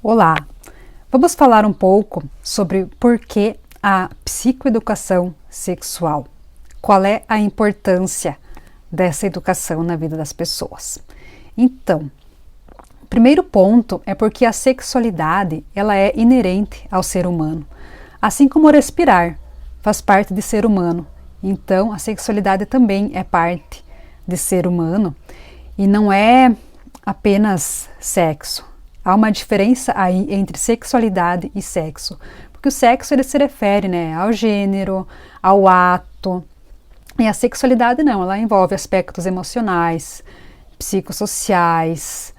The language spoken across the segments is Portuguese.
Olá, vamos falar um pouco sobre por que a psicoeducação sexual. Qual é a importância dessa educação na vida das pessoas? Então, o primeiro ponto é porque a sexualidade ela é inerente ao ser humano, assim como respirar faz parte de ser humano. Então, a sexualidade também é parte de ser humano e não é apenas sexo. Há uma diferença aí entre sexualidade e sexo, porque o sexo ele se refere, ao gênero, ao ato, e a sexualidade não, ela envolve aspectos emocionais, psicossociais,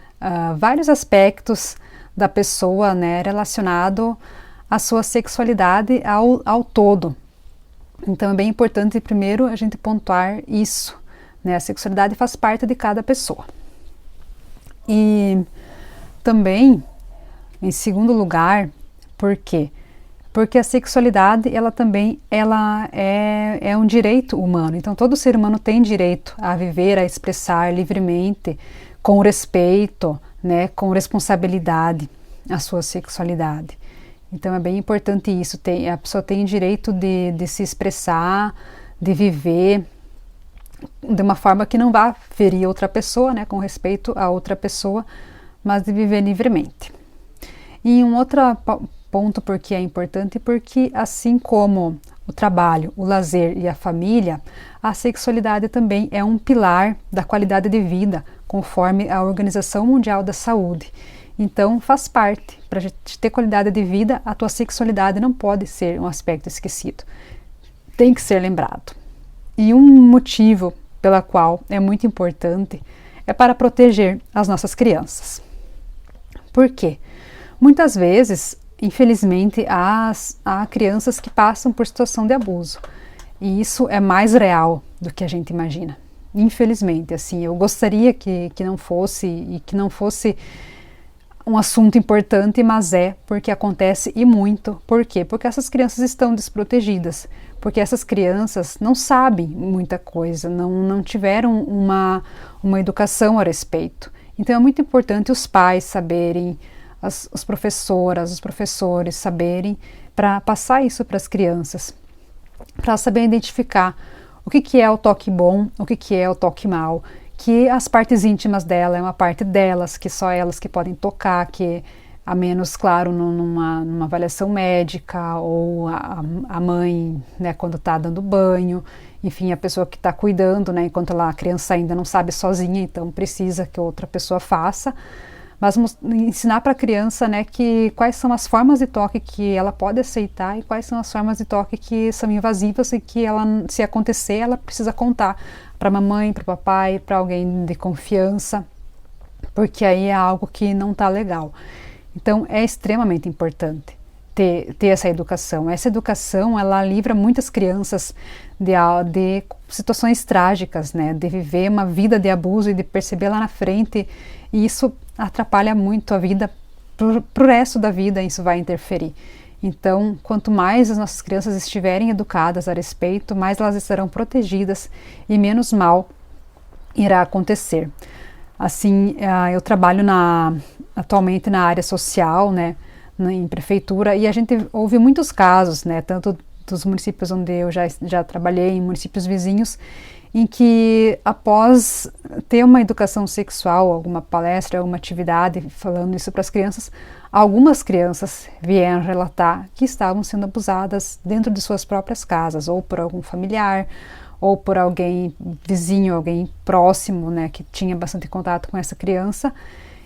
vários aspectos da pessoa, relacionado à sua sexualidade ao todo. Então é bem importante primeiro a gente pontuar isso, a sexualidade faz parte de cada pessoa. E também, em segundo lugar, por quê? Porque a sexualidade ela também é um direito humano. Então todo ser humano tem direito a viver, a expressar livremente, com respeito, com responsabilidade a sua sexualidade. Então é bem importante isso. A pessoa tem direito de se expressar, de viver de uma forma que não vá ferir outra pessoa, com respeito a outra pessoa, mas de viver livremente. E um outro ponto porque é importante, porque assim como o trabalho, o lazer e a família, a sexualidade também é um pilar da qualidade de vida, conforme a Organização Mundial da Saúde. Então faz parte, para a gente ter qualidade de vida, a tua sexualidade não pode ser um aspecto esquecido, tem que ser lembrado. E um motivo pela qual é muito importante é para proteger as nossas crianças. Por quê? Muitas vezes, infelizmente, há crianças que passam por situação de abuso. E isso é mais real do que a gente imagina. Infelizmente, assim, eu gostaria que não fosse, e que não fosse um assunto importante, mas porque acontece e muito. Por quê? Porque essas crianças estão desprotegidas. Porque essas crianças não sabem muita coisa, não tiveram uma educação a respeito. Então é muito importante os pais saberem, as professoras, os professores saberem, para passar isso para as crianças, para saber identificar o que é o toque bom, o que é o toque mau, que as partes íntimas dela é uma parte delas, que só elas que podem tocar, que a menos, claro, numa avaliação médica, ou a mãe, quando está dando banho, enfim, a pessoa que está cuidando, enquanto a criança ainda não sabe sozinha, então precisa que outra pessoa faça, mas ensinar para a criança, quais são as formas de toque que ela pode aceitar e quais são as formas de toque que são invasivas e que ela, se acontecer, ela precisa contar para a mamãe, para o papai, para alguém de confiança, porque aí é algo que não está legal. Então é extremamente importante ter essa educação. Essa educação, ela livra muitas crianças de situações trágicas, de viver uma vida de abuso e de perceber lá na frente, e isso atrapalha muito a vida, pro resto da vida isso vai interferir. Então, quanto mais as nossas crianças estiverem educadas a respeito, mais elas estarão protegidas e menos mal irá acontecer. Assim, eu trabalho atualmente na área social, em prefeitura, e a gente ouve muitos casos, tanto dos municípios onde eu já trabalhei, em municípios vizinhos, em que após ter uma educação sexual, alguma palestra, alguma atividade falando isso para as crianças, algumas crianças vieram relatar que estavam sendo abusadas dentro de suas próprias casas, ou por algum familiar, ou por alguém vizinho, alguém próximo, que tinha bastante contato com essa criança.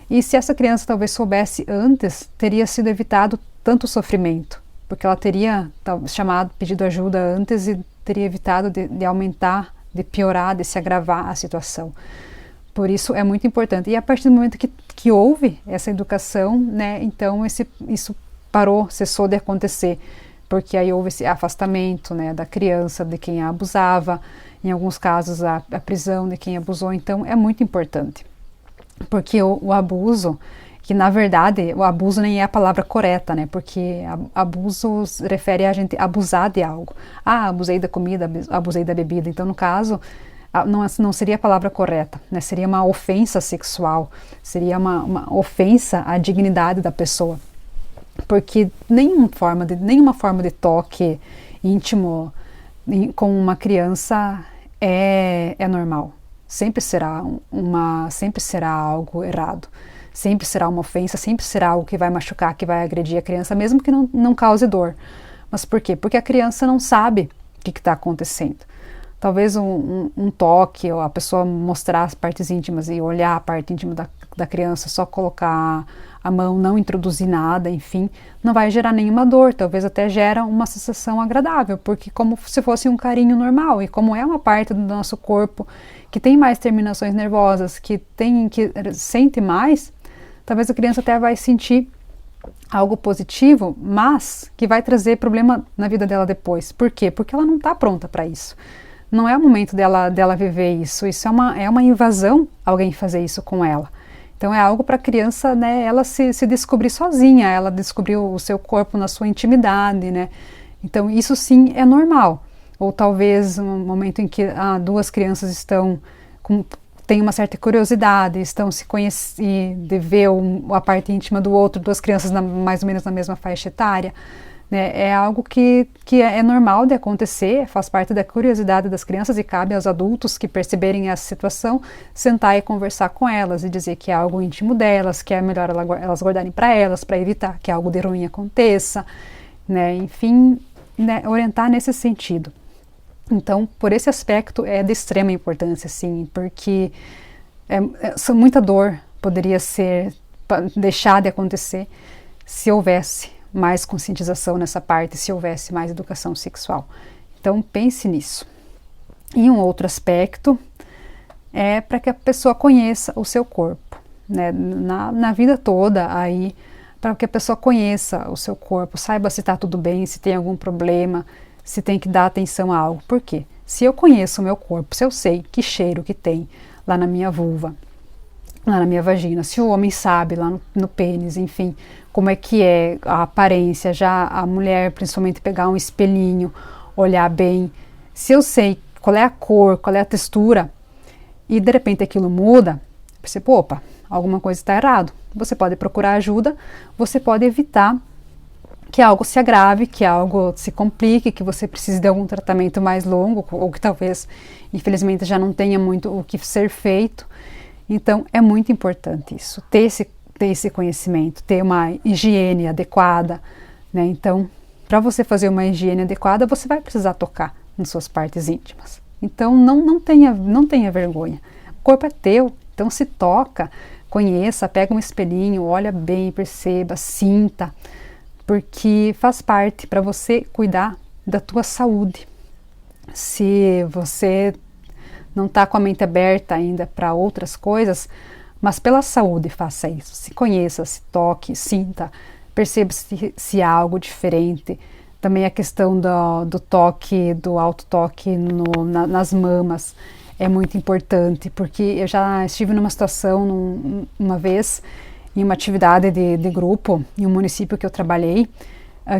E se essa criança talvez soubesse antes, teria sido evitado tanto sofrimento, porque ela teria pedido ajuda antes e teria evitado de aumentar, de piorar, de se agravar a situação. Por isso é muito importante. E a partir do momento que houve essa educação, então isso parou, cessou de acontecer, porque aí houve esse afastamento, da criança, de quem a abusava, em alguns casos a prisão de quem abusou. Então é muito importante, porque o abuso, que na verdade o abuso nem é a palavra correta, porque abuso se refere a gente abusar de algo. Abusei da comida, abusei da bebida. Então no caso não seria a palavra correta, seria uma ofensa sexual, seria uma ofensa à dignidade da pessoa. porque nenhuma forma de toque íntimo com uma criança é normal. Sempre será algo errado, sempre será uma ofensa, sempre será algo que vai machucar, que vai agredir a criança, mesmo que não cause dor. Mas por quê? Porque a criança não sabe o que está acontecendo. Talvez um toque, ou a pessoa mostrar as partes íntimas e olhar a parte íntima da criança, só colocar a mão, não introduzir nada, enfim, não vai gerar nenhuma dor, talvez até gera uma sensação agradável, porque como se fosse um carinho normal, e como é uma parte do nosso corpo que tem mais terminações nervosas, que sente mais, talvez a criança até vai sentir algo positivo, mas que vai trazer problema na vida dela depois. Por quê? Porque ela não está pronta para isso. Não é o momento dela viver isso. Isso é uma invasão, alguém fazer isso com ela. Então é algo para a criança, né, ela se descobrir sozinha, ela descobrir o seu corpo na sua intimidade, né? Então isso sim é normal. Ou talvez um momento em que duas crianças têm uma certa curiosidade, estão se conhecendo, de ver a parte íntima do outro, duas crianças mais ou menos na mesma faixa etária. É algo que é normal de acontecer, faz parte da curiosidade das crianças e cabe aos adultos que perceberem essa situação, sentar e conversar com elas e dizer que é algo íntimo delas, que é melhor elas guardarem para elas, para evitar que algo de ruim aconteça, né? Enfim, né, orientar nesse sentido. Então, por esse aspecto é de extrema importância, sim, porque muita dor poderia deixar de acontecer se houvesse mais conscientização nessa parte, se houvesse mais educação sexual. Então pense nisso. E um outro aspecto é para que a pessoa conheça o seu corpo, né? Na vida toda, aí, para que a pessoa conheça o seu corpo, saiba se está tudo bem, se tem algum problema, se tem que dar atenção a algo. Por quê? Se eu conheço o meu corpo, se eu sei que cheiro que tem lá na minha vulva, lá na minha vagina, se o homem sabe lá no pênis, enfim, como é que é a aparência, já a mulher principalmente pegar um espelhinho, olhar bem, se eu sei qual é a cor, qual é a textura, e de repente aquilo muda, você, opa, alguma coisa está errado, você pode procurar ajuda, você pode evitar que algo se agrave, que algo se complique, que você precise de algum tratamento mais longo, ou que talvez, infelizmente, já não tenha muito o que ser feito. Então, é muito importante isso, ter esse conhecimento, ter uma higiene adequada, né? Então, para você fazer uma higiene adequada, você vai precisar tocar nas suas partes íntimas. Então, não tenha vergonha. O corpo é teu, então se toca, conheça, pega um espelhinho, olha bem, perceba, sinta, porque faz parte para você cuidar da tua saúde. Se você não está com a mente aberta ainda para outras coisas, mas pela saúde faça isso, se conheça, se toque, sinta, perceba se há algo diferente. Também a questão do toque, do autotoque nas mamas é muito importante, porque eu já estive numa situação uma vez, em uma atividade de grupo, em um município que eu trabalhei,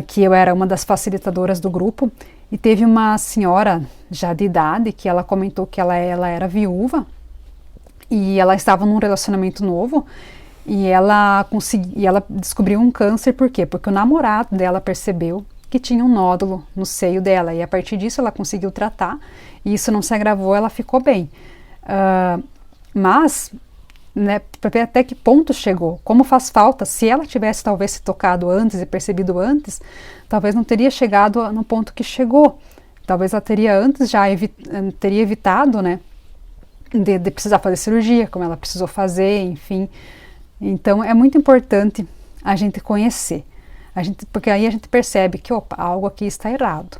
que eu era uma das facilitadoras do grupo, e teve uma senhora já de idade que ela comentou que ela era viúva e ela estava num relacionamento novo e ela descobriu um câncer. Por quê? Porque o namorado dela percebeu que tinha um nódulo no seio dela e a partir disso ela conseguiu tratar e isso não se agravou, ela ficou bem. Mas, né, para ver até que ponto chegou, como faz falta, se ela tivesse talvez se tocado antes e percebido antes, talvez não teria chegado no ponto que chegou, talvez ela teria antes já teria evitado, né, de precisar fazer cirurgia, como ela precisou fazer, enfim. Então é muito importante a gente conhecer, porque aí a gente percebe que, opa, algo aqui está errado,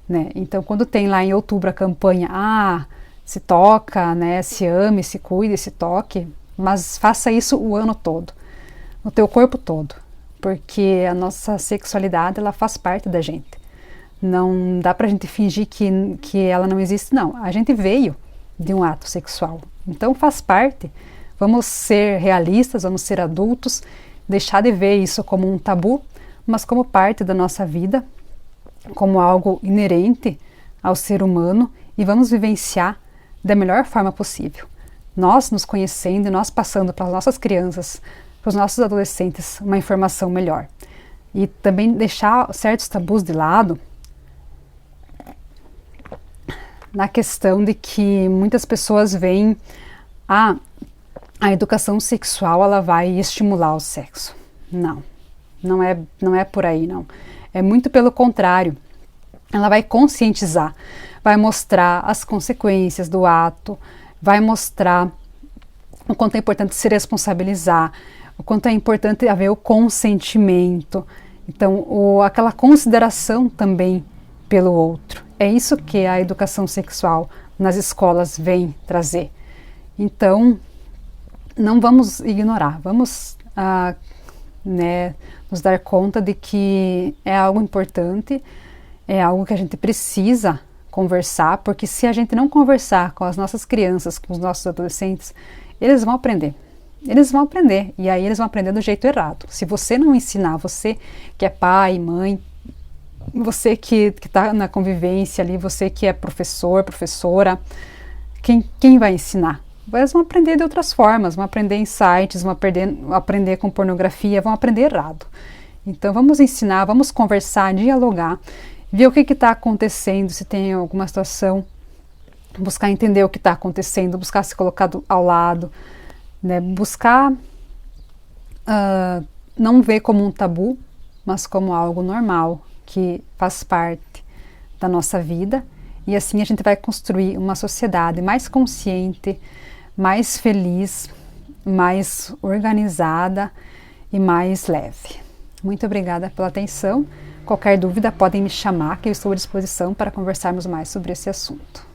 né? Então quando tem lá em outubro a campanha, se toca, né, se ame, se cuide, se toque, mas faça isso o ano todo, no teu corpo todo, porque a nossa sexualidade, ela faz parte da gente. Não dá pra gente fingir que ela não existe, não. A gente veio de um ato sexual, então faz parte. Vamos ser realistas, vamos ser adultos, deixar de ver isso como um tabu, mas como parte da nossa vida, como algo inerente ao ser humano, e vamos vivenciar da melhor forma possível. Nós nos conhecendo e nós passando para as nossas crianças, para os nossos adolescentes, uma informação melhor. e também deixar certos tabus de lado, na questão de que muitas pessoas veem a educação sexual, ela vai estimular o sexo. Não é por aí, não. É muito pelo contrário. Ela vai conscientizar, vai mostrar as consequências do ato, vai mostrar o quanto é importante se responsabilizar, o quanto é importante haver o consentimento, então aquela consideração também pelo outro. É isso que a educação sexual nas escolas vem trazer. Então, não vamos ignorar, vamos nos dar conta de que é algo importante, é algo que a gente precisa conversar, porque se a gente não conversar com as nossas crianças, com os nossos adolescentes, eles vão aprender. Eles vão aprender, e aí eles vão aprender do jeito errado. Se você não ensinar, você que é pai, mãe, você que está na convivência ali, você que é professor, professora, quem vai ensinar? Eles vão aprender de outras formas, vão aprender em sites, vão aprender com pornografia, vão aprender errado. Então vamos ensinar, vamos conversar, dialogar, ver o que está acontecendo, se tem alguma situação, buscar entender o que está acontecendo, buscar se colocar ao lado, né? Buscar não ver como um tabu, mas como algo normal, que faz parte da nossa vida, e assim a gente vai construir uma sociedade mais consciente, mais feliz, mais organizada e mais leve. Muito obrigada pela atenção. Qualquer dúvida podem me chamar, que eu estou à disposição para conversarmos mais sobre esse assunto.